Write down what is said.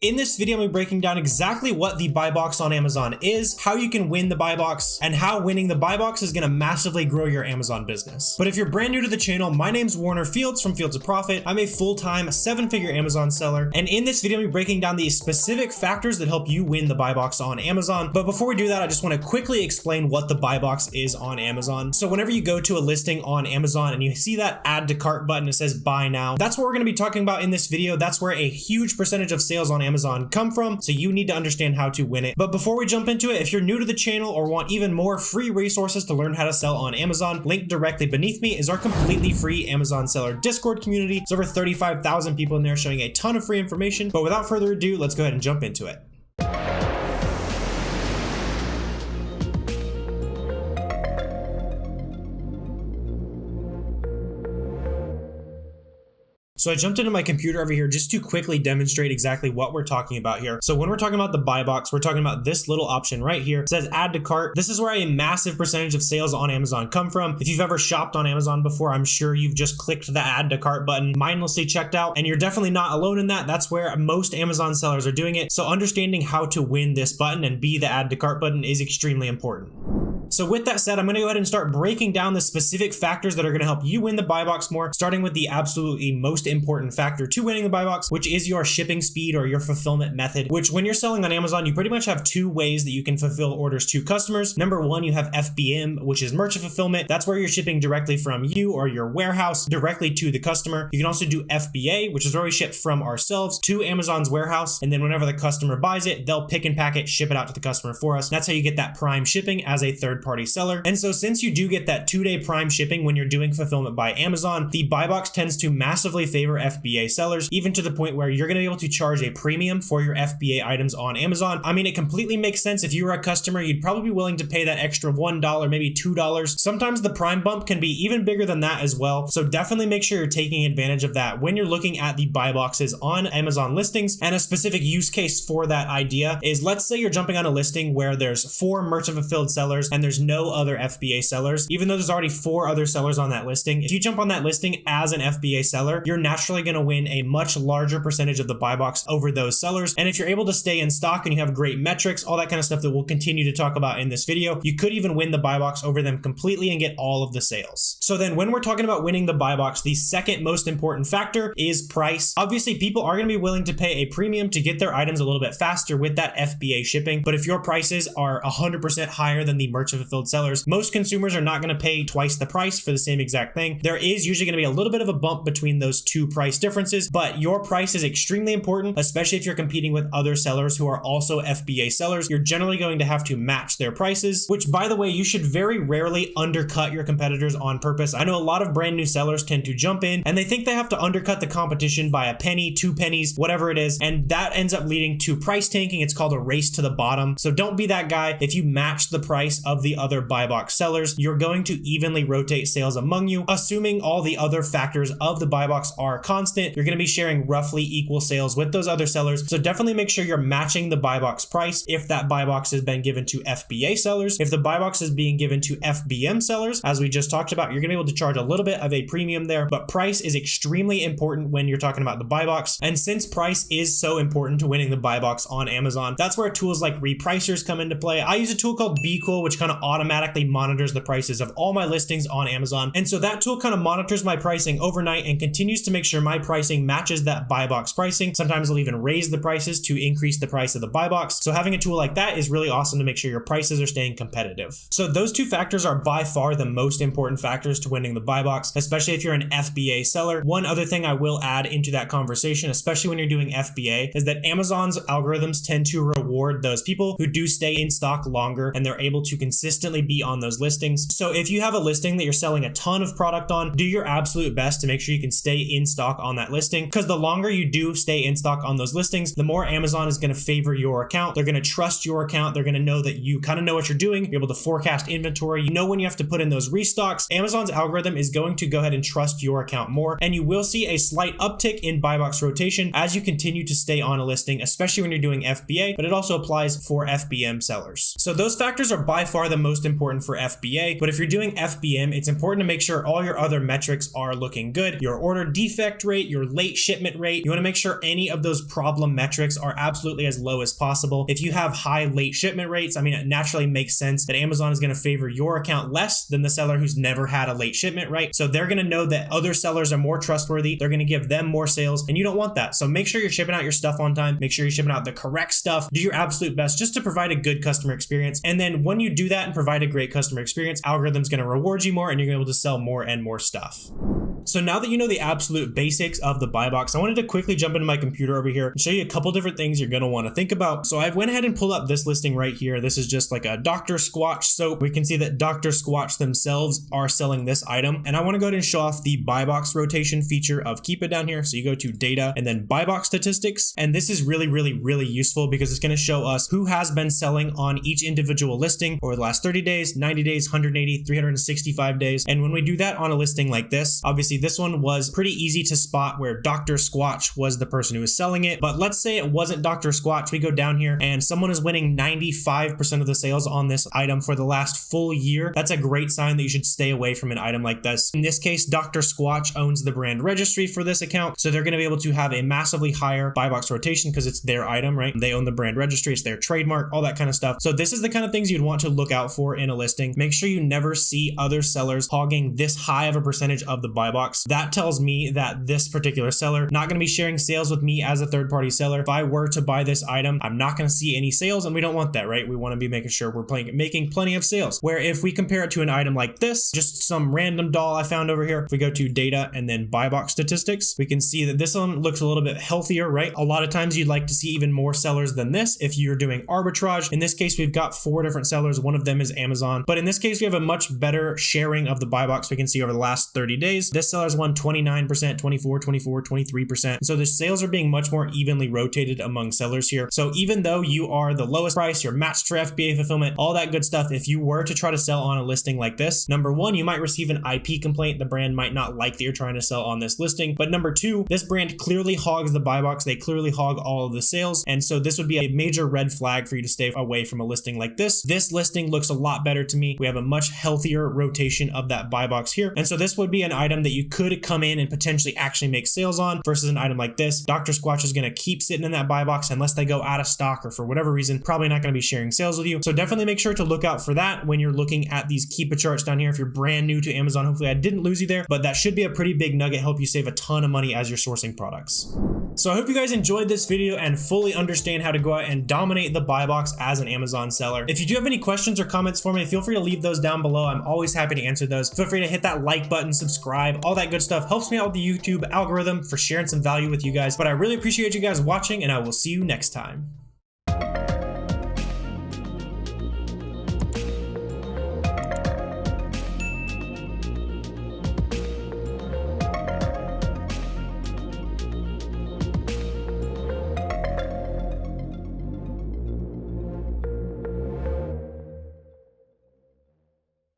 In this video, I'm going to be breaking down exactly what the buy box on Amazon is, how you can win the buy box, and how winning the buy box is going to massively grow your Amazon business. But if you're brand new to the channel, my name's Warner Fields from Fields of Profit. I'm a full-time 7-figure Amazon seller, and in this video, I'm going to be breaking down the specific factors that help you win the buy box on Amazon. But before we do that, I just want to quickly explain what the buy box is on Amazon. So whenever you go to a listing on Amazon and you see that add to cart button, it says buy now. That's what we're going to be talking about in this video. That's where a huge percentage of sales on Amazon come from. So you need to understand how to win it. But before we jump into it, if you're new to the channel or want even more free resources to learn how to sell on Amazon, linked directly beneath me is our completely free Amazon seller Discord community. There's over 35,000 people in there showing a ton of free information. But without further ado, let's go ahead and jump into it. So I jumped into my computer over here just to quickly demonstrate exactly what we're talking about here. So when we're talking about the buy box, we're talking about this little option right here. It says add to cart. This is where a massive percentage of sales on Amazon come from. If you've ever shopped on Amazon before, I'm sure you've just clicked the add to cart button, mindlessly checked out, and you're definitely not alone in that. That's where most Amazon sellers are doing it. So understanding how to win this button and be the add to cart button is extremely important. So with that said, I'm going to go ahead and start breaking down the specific factors that are going to help you win the buy box more, starting with the absolutely most important factor to winning the buy box, which is your shipping speed or your fulfillment method, which when you're selling on Amazon, you pretty much have two ways that you can fulfill orders to customers. Number one, you have FBA, which is merchant fulfillment. That's where you're shipping directly from you or your warehouse directly to the customer. You can also do FBA, which is where we ship from ourselves to Amazon's warehouse. And then whenever the customer buys it, they'll pick and pack it, ship it out to the customer for us. That's how you get that prime shipping as a third-party seller. And so since you do get that 2-day prime shipping when you're doing fulfillment by Amazon, the buy box tends to massively favor FBA sellers, even to the point where you're going to be able to charge a premium for your FBA items on Amazon. I mean, it completely makes sense. If you were a customer, you'd probably be willing to pay that extra $1, maybe $2. Sometimes the prime bump can be even bigger than that as well. So definitely make sure you're taking advantage of that when you're looking at the buy boxes on Amazon listings. And a specific use case for that idea is, let's say you're jumping on a listing where there's 4 merchant fulfilled sellers and there's no other FBA sellers, even though there's already 4 other sellers on that listing. If you jump on that listing as an FBA seller, you're naturally going to win a much larger percentage of the buy box over those sellers. And if you're able to stay in stock and you have great metrics, all that kind of stuff that we'll continue to talk about in this video, you could even win the buy box over them completely and get all of the sales. So then when we're talking about winning the buy box, the second most important factor is price. Obviously, people are going to be willing to pay a premium to get their items a little bit faster with that FBA shipping. But if your prices are 100% higher than the merchant fulfilled sellers, most consumers are not going to pay twice the price for the same exact thing. There is usually going to be a little bit of a bump between those two price differences, but your price is extremely important, especially if you're competing with other sellers who are also FBA sellers. You're generally going to have to match their prices, which, by the way, you should very rarely undercut your competitors on purpose. I know a lot of brand new sellers tend to jump in and they think they have to undercut the competition by a penny, 2 pennies, whatever it is, and that ends up leading to price tanking. It's called a race to the bottom. So don't be that guy. If you match the price of the other buy box sellers, you're going to evenly rotate sales among you. Assuming all the other factors of the buy box are constant, you're going to be sharing roughly equal sales with those other sellers. So definitely make sure you're matching the buy box price if that buy box has been given to FBA sellers. If the buy box is being given to FBM sellers, as we just talked about, you're going to be able to charge a little bit of a premium there, but price is extremely important when you're talking about the buy box. And since price is so important to winning the buy box on Amazon, that's where tools like repricers come into play. I use a tool called BeCool, which kind of automatically monitors the prices of all my listings on Amazon. And so that tool kind of monitors my pricing overnight and continues to make sure my pricing matches that buy box pricing. Sometimes they'll even raise the prices to increase the price of the buy box. So having a tool like that is really awesome to make sure your prices are staying competitive. So those two factors are by far the most important factors to winning the buy box, especially if you're an FBA seller. One other thing I will add into that conversation, especially when you're doing FBA, is that Amazon's algorithms tend to reward those people who do stay in stock longer and they're able to consistently be on those listings. So if you have a listing that you're selling a ton of product on, do your absolute best to make sure you can stay in stock on that listing, because the longer you do stay in stock on those listings, the more Amazon is going to favor your account. They're going to trust your account. They're going to know that you kind of know what you're doing. You're able to forecast inventory. You know when you have to put in those restocks. Amazon's algorithm is going to go ahead and trust your account more, and you will see a slight uptick in buy box rotation as you continue to stay on a listing, especially when you're doing FBA, but it also applies for FBM sellers. So those factors are by far the the most important for FBA, but if you're doing FBM, it's important to make sure all your other metrics are looking good. Your order defect rate, your late shipment rate, you want to make sure any of those problem metrics are absolutely as low as possible. If you have high late shipment rates, I mean, it naturally makes sense that Amazon is going to favor your account less than the seller who's never had a late shipment, right? So they're going to know that other sellers are more trustworthy. They're going to give them more sales, and you don't want that. So make sure you're shipping out your stuff on time. Make sure you're shipping out the correct stuff. Do your absolute best just to provide a good customer experience. And then when you do that and provide a great customer experience, algorithm's going to reward you more and you're able to sell more and more stuff. So now that you know the absolute basics of the buy box, I wanted to quickly jump into my computer over here and show you a couple different things you're going to want to think about. So I went ahead and pulled up this listing right here. This is just like a Dr. Squatch soap. We can see that Dr. Squatch themselves are selling this item. And I want to go ahead and show off the buy box rotation feature of Keep It down here. So you go to data and then buy box statistics. And this is really useful because it's going to show us who has been selling on each individual listing over the last 30 days, 90 days, 180, 365 days. And when we do that on a listing like this, obviously this one was pretty easy to spot where Dr. Squatch was the person who was selling it. But let's say it wasn't Dr. Squatch. We go down here and someone is winning 95% of the sales on this item for the last full year. That's a great sign that you should stay away from an item like this. In this case, Dr. Squatch owns the brand registry for this account. So they're going to be able to have a massively higher buy box rotation because it's their item, right? They own the brand registry, it's their trademark, all that kind of stuff. So this is the kind of things you'd want to look out for in a listing. Make sure you never see other sellers hogging this high of a percentage of the buy box. That tells me that this particular seller not going to be sharing sales with me as a third-party seller. If I were to buy this item, I'm not going to see any sales, and we don't want that, right? We want to be making sure we're making plenty of sales. Where if we compare it to an item like this, just some random doll I found over here, if we go to data and then buy box statistics, we can see that this one looks a little bit healthier, right? A lot of times you'd like to see even more sellers than this if you're doing arbitrage. In this case, we've got 4 different sellers. One of them is Amazon. But in this case, we have a much better sharing of the buy box. We can see over the last 30 days, this seller's won 29%, 24, 24, 23%. So the sales are being much more evenly rotated among sellers here. So even though you are the lowest price, you're matched for FBA fulfillment, all that good stuff, if you were to try to sell on a listing like this, number one, you might receive an IP complaint. The brand might not like that you're trying to sell on this listing. But number two, this brand clearly hogs the buy box. They clearly hog all of the sales. And so this would be a major red flag for you to stay away from a listing like this. This listing looks a lot better to me. We have a much healthier rotation of that buy box here. And so this would be an item that you could come in and potentially actually make sales on versus an item like this. Dr. Squatch is going to keep sitting in that buy box unless they go out of stock or for whatever reason, probably not going to be sharing sales with you. So definitely make sure to look out for that when you're looking at these Keep It charts down here. If you're brand new to Amazon, hopefully I didn't lose you there, but that should be a pretty big nugget, help you save a ton of money as you're sourcing products. So I hope you guys enjoyed this video and fully understand how to go out and dominate the buy box as an Amazon seller. If you do have any questions or comments for me, feel free to leave those down below. I'm always happy to answer those. Feel free to hit that like button, subscribe, all that good stuff. Helps me out with the YouTube algorithm for sharing some value with you guys. But I really appreciate you guys watching, and I will see you next time.